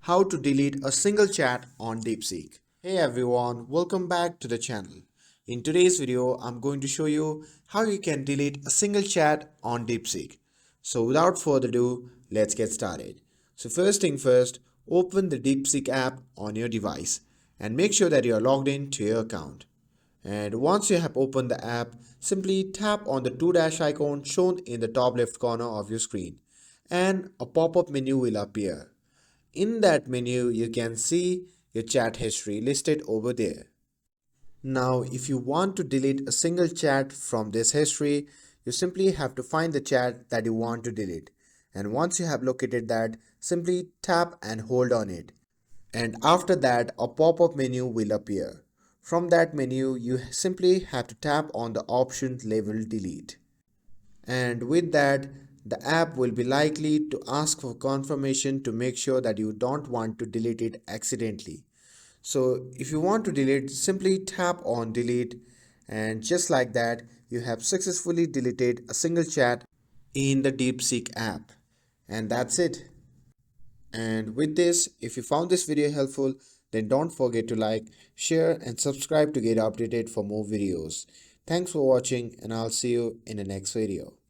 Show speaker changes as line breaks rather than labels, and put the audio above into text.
how to delete a single chat on DeepSeek. Hey everyone, welcome back to the channel. In today's video, I'm going to show you how you can delete a single chat on DeepSeek. So without further ado, let's get started. So first thing first, open the DeepSeek app on your device and make sure that you are logged in to your account. And once you have opened the app, simply tap on the two dash icon shown in the top left corner of your screen and a pop-up menu will appear. In that menu, you can see your chat history listed over there. Now, if you want to delete a single chat from this history, you simply have to find the chat that you want to delete. And once you have located that, simply tap and hold on it. And after that, a pop-up menu will appear. From that menu, you simply have to tap on the option labeled delete. And with that, the app will be likely to ask for confirmation to make sure that you don't want to delete it accidentally. So if you want to delete, simply tap on delete, and just like that, you have successfully deleted a single chat in the DeepSeek app. And that's it. And with this, if you found this video helpful, then don't forget to like, share and subscribe to get updated for more videos. Thanks for watching and I'll see you in the next video.